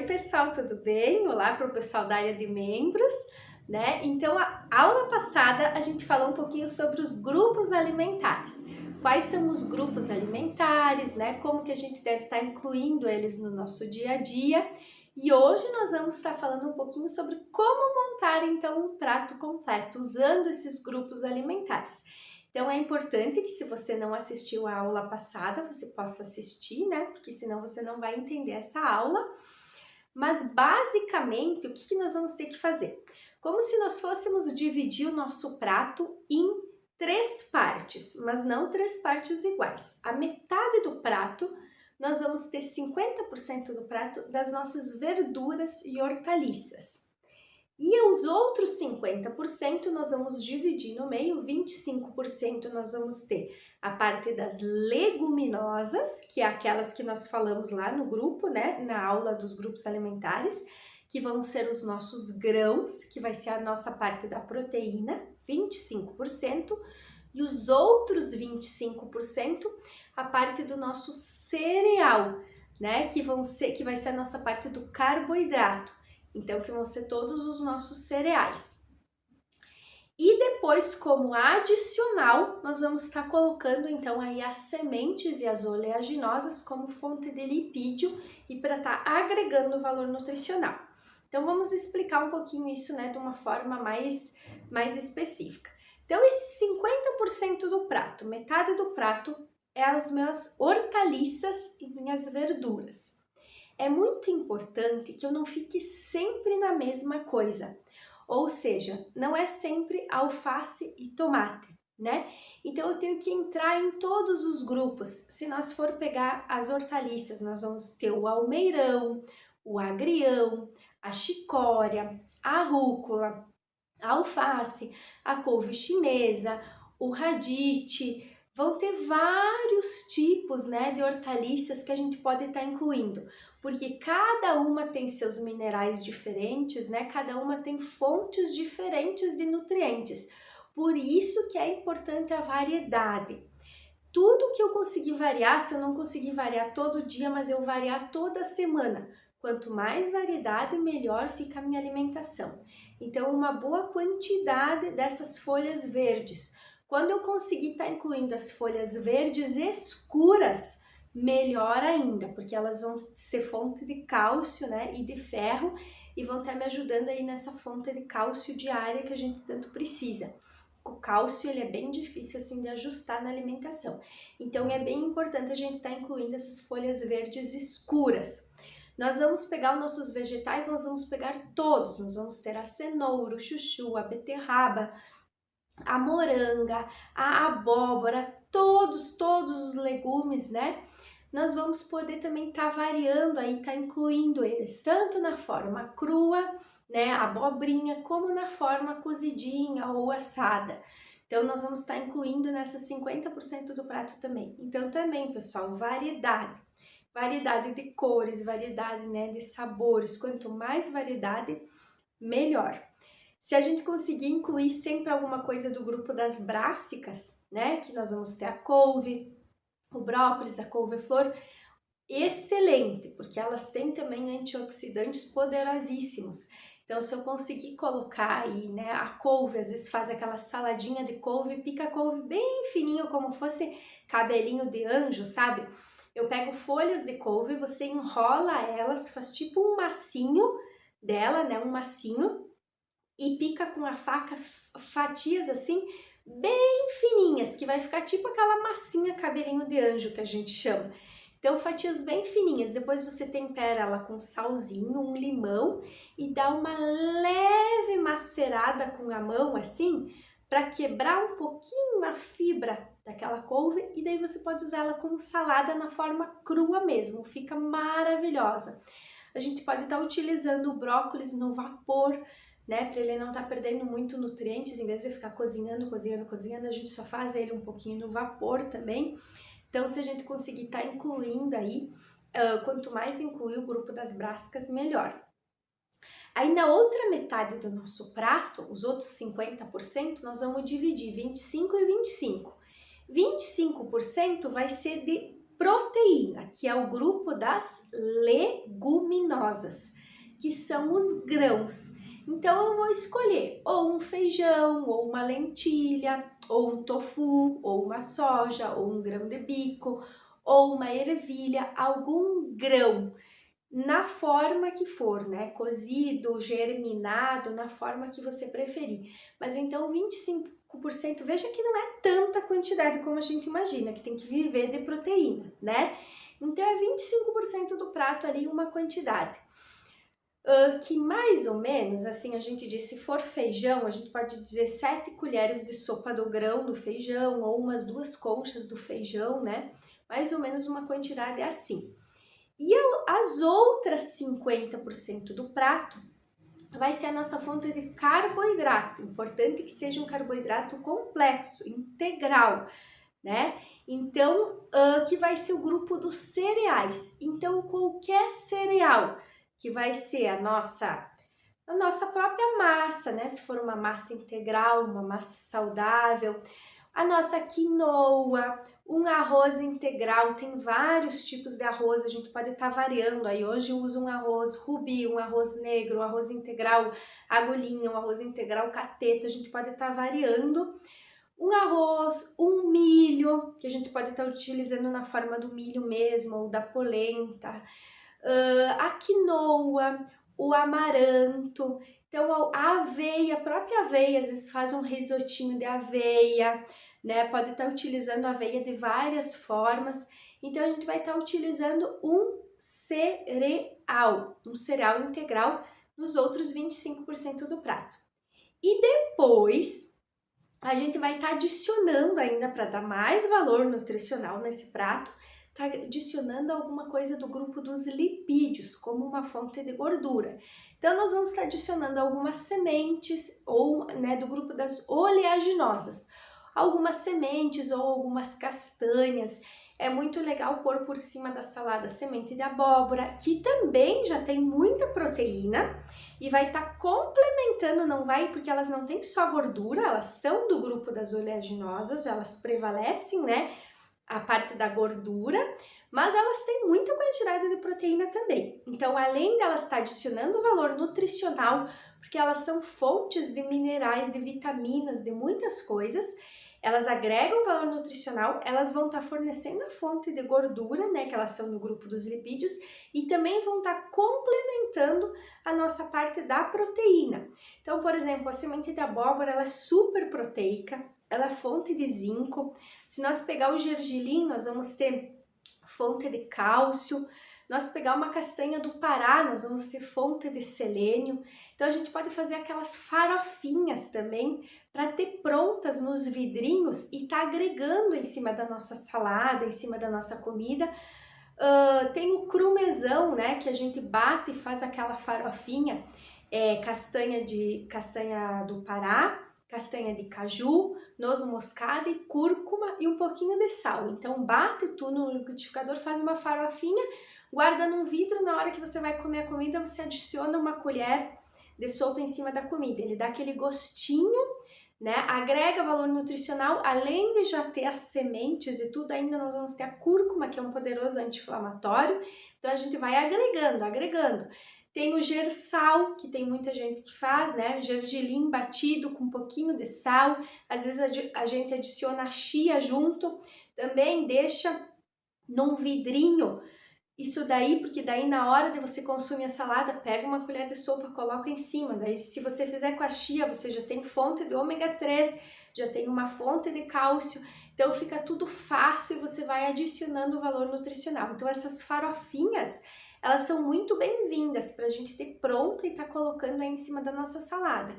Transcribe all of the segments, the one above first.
pessoal, tudo bem? Olá para o pessoal da área de membros, né? Então, a aula passada a gente falou um pouquinho sobre os grupos alimentares. Quais são os grupos alimentares, né? Como que a gente deve estar incluindo eles no nosso dia a dia. E hoje nós vamos estar falando um pouquinho sobre como montar então um prato completo usando esses grupos alimentares. Então é importante que se você não assistiu a aula passada, você possa assistir, né? Porque senão você não vai entender essa aula. Mas basicamente, o que nós vamos ter que fazer? Como se nós fôssemos dividir o nosso prato em 3 partes, mas não 3 partes iguais. A metade do prato, nós vamos ter 50% do prato das nossas verduras e hortaliças. E os outros 50% nós vamos dividir no meio, 25% nós vamos ter a parte das leguminosas, que é aquelas que nós falamos lá no grupo, né, na aula dos grupos alimentares, que vão ser os nossos grãos, que vai ser a nossa parte da proteína, 25%, e os outros 25% a parte do nosso cereal, né, que vai ser a nossa parte do carboidrato. Então, que vão ser todos os nossos cereais. E depois, como adicional, nós vamos estar colocando então aí as sementes e as oleaginosas como fonte de lipídio e para estar agregando valor nutricional. Então, vamos explicar um pouquinho isso, né, de uma forma mais específica. Então, esses 50% do prato, metade do prato é as minhas hortaliças e minhas verduras. É muito importante que eu não fique sempre na mesma coisa, ou seja, não é sempre alface e tomate, né? Então eu tenho que entrar em todos os grupos. Se nós for pegar as hortaliças, nós vamos ter o almeirão, o agrião, a chicória, a rúcula, a alface, a couve chinesa, o radite. Vão ter vários tipos, né, de hortaliças que a gente pode estar incluindo, porque cada uma tem seus minerais diferentes, né? Cada uma tem fontes diferentes de nutrientes. Por isso que é importante a variedade. Tudo que eu conseguir variar, se eu não conseguir variar todo dia, mas eu variar toda semana, quanto mais variedade, melhor fica a minha alimentação. Então, uma boa quantidade dessas folhas verdes. Quando eu conseguir estar incluindo as folhas verdes escuras, melhor ainda, porque elas vão ser fonte de cálcio, né, e de ferro, e vão estar me ajudando aí nessa fonte de cálcio diária que a gente tanto precisa. O cálcio, ele é bem difícil assim de ajustar na alimentação. Então é bem importante a gente estar incluindo essas folhas verdes escuras. Nós vamos pegar os nossos vegetais, nós vamos pegar todos. Nós vamos ter a cenoura, o chuchu, a beterraba, a moranga, a abóbora, todos os legumes, né? Nós vamos poder também estar variando aí, incluindo eles, tanto na forma crua, né, a abobrinha, como na forma cozidinha ou assada. Então, nós vamos estar incluindo nessas 50% do prato também. Então, também, pessoal, variedade. Variedade de cores, variedade, né, de sabores. Quanto mais variedade, melhor. Se a gente conseguir incluir sempre alguma coisa do grupo das brássicas, né, que nós vamos ter a couve, o brócolis, a couve-flor, excelente, porque elas têm também antioxidantes poderosíssimos. Então, se eu conseguir colocar aí, né, a couve, às vezes faz aquela saladinha de couve, pica a couve bem fininho, como fosse cabelinho de anjo, sabe? Eu pego folhas de couve, você enrola elas, faz tipo um massinho dela, né, um massinho, e pica com a faca fatias assim, bem fininhas, que vai ficar tipo aquela massinha cabelinho de anjo que a gente chama. Então, fatias bem fininhas, depois você tempera ela com salzinho, um limão e dá uma leve macerada com a mão assim, para quebrar um pouquinho a fibra daquela couve e daí você pode usar ela como salada na forma crua mesmo, fica maravilhosa. A gente pode estar utilizando o brócolis no vapor, né, para ele não estar perdendo muito nutrientes, em vez de ficar cozinhando, a gente só faz ele um pouquinho no vapor também. Então, se a gente conseguir estar incluindo aí, quanto mais incluir o grupo das brássicas, melhor. Aí, na outra metade do nosso prato, os outros 50%, nós vamos dividir 25 e 25. 25% vai ser de proteína, que é o grupo das leguminosas, que são os grãos. Então eu vou escolher ou um feijão, ou uma lentilha, ou um tofu, ou uma soja, ou um grão de bico, ou uma ervilha, algum grão, na forma que for, né? Cozido, germinado, na forma que você preferir. Mas então 25%, veja que não é tanta quantidade como a gente imagina, que tem que viver de proteína, né? Então é 25% do prato ali uma quantidade. Que mais ou menos, assim, a gente diz, se for feijão, a gente pode dizer 7 colheres de sopa do grão do feijão, ou umas 2 conchas do feijão, né? Mais ou menos uma quantidade assim. E as outras 50% do prato vai ser a nossa fonte de carboidrato. Importante que seja um carboidrato complexo, integral, né? Então, que vai ser o grupo dos cereais. Então, qualquer cereal que vai ser a nossa própria massa, né? Se for uma massa integral, uma massa saudável, a nossa quinoa, um arroz integral, tem vários tipos de arroz, a gente pode estar variando aí. Hoje eu uso um arroz rubi, um arroz negro, um arroz integral agulhinha, um arroz integral cateto, a gente pode estar variando. Um arroz, um milho, que a gente pode estar utilizando na forma do milho mesmo, ou da polenta, a quinoa, o amaranto, então a aveia, a própria aveia, às vezes faz um risotinho de aveia, né? Pode estar utilizando aveia de várias formas, então a gente vai estar utilizando um cereal integral nos outros 25% do prato. E depois a gente vai estar adicionando ainda, para dar mais valor nutricional nesse prato, tá adicionando alguma coisa do grupo dos lipídios, como uma fonte de gordura. Então nós vamos estar adicionando algumas sementes, ou né, do grupo das oleaginosas, algumas sementes ou algumas castanhas. É muito legal pôr por cima da salada semente de abóbora, que também já tem muita proteína e vai estar complementando, não vai, porque elas não têm só gordura, elas são do grupo das oleaginosas, elas prevalecem, né, a parte da gordura, mas elas têm muita quantidade de proteína também. Então, além delas estar adicionando valor nutricional, porque elas são fontes de minerais, de vitaminas, de muitas coisas, elas agregam valor nutricional, elas vão estar fornecendo a fonte de gordura, né, que elas são no grupo dos lipídios, e também vão estar complementando a nossa parte da proteína. Então, por exemplo, a semente de abóbora, ela é super proteica, ela é fonte de zinco. Se nós pegar o gergelim, nós vamos ter fonte de cálcio. Nós pegar uma castanha do Pará, nós vamos ter fonte de selênio. Então a gente pode fazer aquelas farofinhas também para ter prontas nos vidrinhos e tá agregando em cima da nossa salada, em cima da nossa comida. Tem o crumesão, né, que a gente bate e faz aquela farofinha, castanha do Pará, castanha de caju, noz moscada e cúrcuma e um pouquinho de sal. Então bate tudo no liquidificador, faz uma farofinha, guarda num vidro, na hora que você vai comer a comida, você adiciona uma colher de sopa em cima da comida. Ele dá aquele gostinho, né? Agrega valor nutricional, além de já ter as sementes e tudo, ainda nós vamos ter a cúrcuma, que é um poderoso anti-inflamatório. Então a gente vai agregando. Tem o gersal, que tem muita gente que faz, né? Gergelim batido com um pouquinho de sal. Às vezes a gente adiciona a chia junto. Também deixa num vidrinho isso daí, porque daí na hora de você consumir a salada, pega uma colher de sopa, coloca em cima. Daí se você fizer com a chia, você já tem fonte de ômega 3, já tem uma fonte de cálcio. Então fica tudo fácil e você vai adicionando valor nutricional. Então essas farofinhas, elas são muito bem-vindas para a gente ter pronta e tá colocando aí em cima da nossa salada.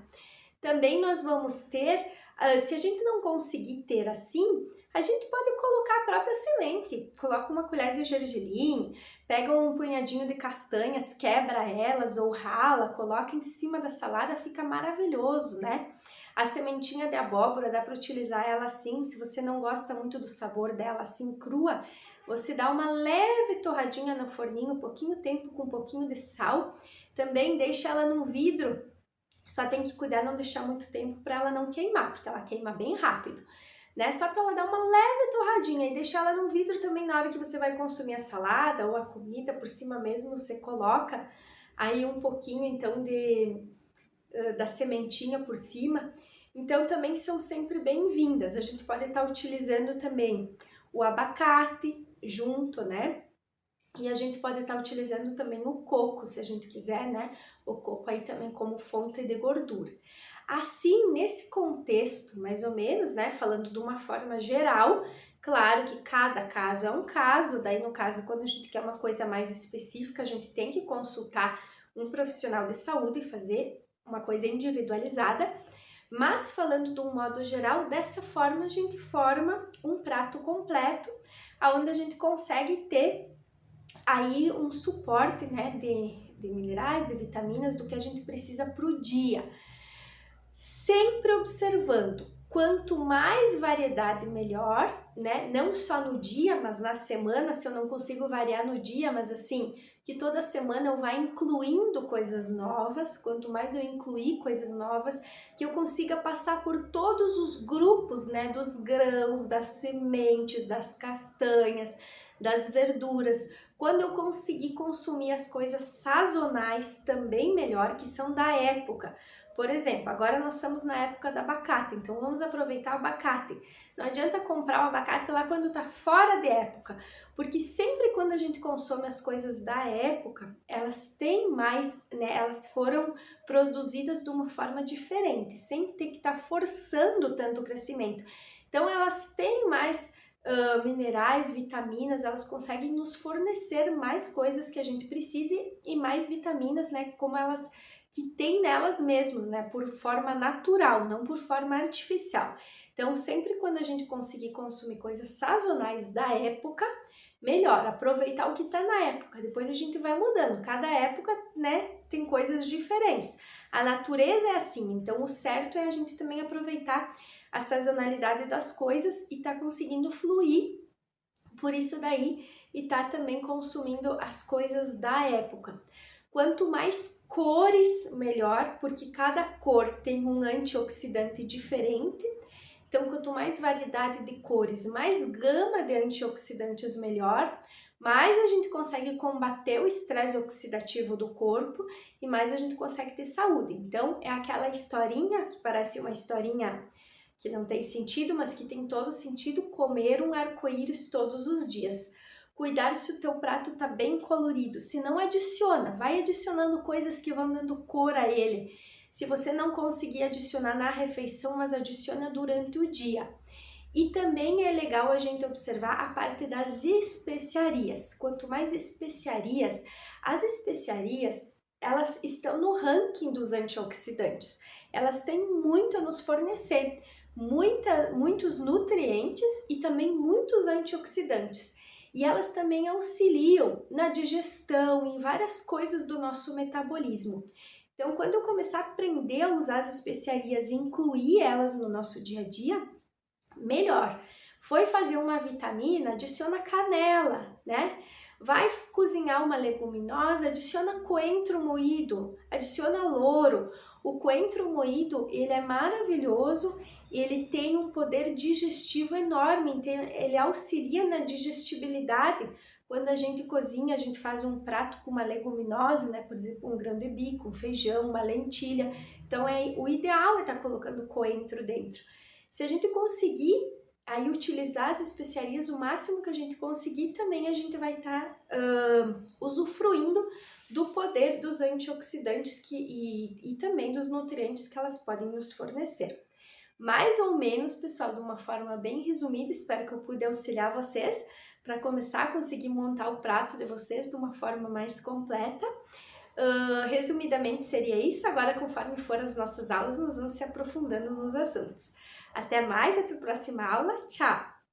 Também nós vamos ter, se a gente não conseguir ter assim, a gente pode colocar a própria semente. Coloca uma colher de gergelim, pega um punhadinho de castanhas, quebra elas ou rala, coloca em cima da salada, fica maravilhoso, né? A sementinha de abóbora, dá para utilizar ela assim, se você não gosta muito do sabor dela assim crua, você dá uma leve torradinha no forninho, pouquinho tempo com um pouquinho de sal. Também deixa ela num vidro, só tem que cuidar não deixar muito tempo para ela não queimar, porque ela queima bem rápido. né? Só para ela dar uma leve torradinha e deixar ela no vidro também na hora que você vai consumir a salada ou a comida, por cima mesmo você coloca aí um pouquinho então da sementinha por cima. Então também são sempre bem-vindas. A gente pode estar utilizando também o abacate junto, né? E a gente pode estar utilizando também o coco, se a gente quiser, né? O coco aí também como fonte de gordura. Assim, nesse contexto, mais ou menos, né? Falando de uma forma geral, claro que cada caso é um caso, daí no caso, quando a gente quer uma coisa mais específica, a gente tem que consultar um profissional de saúde e fazer uma coisa individualizada. Mas falando de um modo geral, dessa forma a gente forma um prato completo, onde a gente consegue ter aí um suporte, né, de minerais, de vitaminas, do que a gente precisa para o dia. Sempre observando, quanto mais variedade melhor, né, não só no dia, mas na semana, se eu não consigo variar no dia, mas assim, que toda semana eu vá incluindo coisas novas, quanto mais eu incluir coisas novas, que eu consiga passar por todos os grupos, né, dos grãos, das sementes, das castanhas, das verduras. Quando eu conseguir consumir as coisas sazonais também melhor, que são da época. Por exemplo, agora nós estamos na época do abacate, então vamos aproveitar o abacate. Não adianta comprar o abacate lá quando está fora de época, porque sempre quando a gente consome as coisas da época, elas têm mais, né, elas foram produzidas de uma forma diferente, sem ter que estar forçando tanto o crescimento. Então elas têm mais minerais, vitaminas, elas conseguem nos fornecer mais coisas que a gente precise e mais vitaminas, né, como elas que tem nelas mesmas, né, por forma natural, não por forma artificial. Então, sempre quando a gente conseguir consumir coisas sazonais da época, melhor, aproveitar o que está na época, depois a gente vai mudando, cada época, né, tem coisas diferentes. A natureza é assim, então o certo é a gente também aproveitar a sazonalidade das coisas e tá conseguindo fluir por isso daí e tá também consumindo as coisas da época. Quanto mais cores, melhor, porque cada cor tem um antioxidante diferente. Então, quanto mais variedade de cores, mais gama de antioxidantes, melhor. Mais a gente consegue combater o estresse oxidativo do corpo e mais a gente consegue ter saúde. Então, é aquela historinha que parece uma historinha que não tem sentido, mas que tem todo sentido, comer um arco-íris todos os dias. Cuidar se o teu prato tá bem colorido, se não adiciona, vai adicionando coisas que vão dando cor a ele. Se você não conseguir adicionar na refeição, mas adiciona durante o dia. E também é legal a gente observar a parte das especiarias. Quanto mais especiarias, as especiarias, elas estão no ranking dos antioxidantes. Elas têm muito a nos fornecer, muitos nutrientes e também muitos antioxidantes. E elas também auxiliam na digestão, em várias coisas do nosso metabolismo. Então, quando eu começar a aprender a usar as especiarias e incluir elas no nosso dia a dia, melhor. Foi fazer uma vitamina, adiciona canela, né? Vai cozinhar uma leguminosa, adiciona coentro moído, adiciona louro. O coentro moído, ele é maravilhoso, ele tem um poder digestivo enorme, então ele auxilia na digestibilidade. Quando a gente cozinha, a gente faz um prato com uma leguminosa, né? Por exemplo, um grão de bico, um feijão, uma lentilha. Então, o ideal é estar colocando coentro dentro. Se a gente conseguir aí utilizar as especiarias o máximo que a gente conseguir, também a gente vai estar usufruindo do poder dos antioxidantes e também dos nutrientes que elas podem nos fornecer. Mais ou menos, pessoal, de uma forma bem resumida, espero que eu pude auxiliar vocês para começar a conseguir montar o prato de vocês de uma forma mais completa. Resumidamente seria isso, agora conforme for as nossas aulas, nós vamos se aprofundando nos assuntos. Até mais, até a próxima aula, tchau!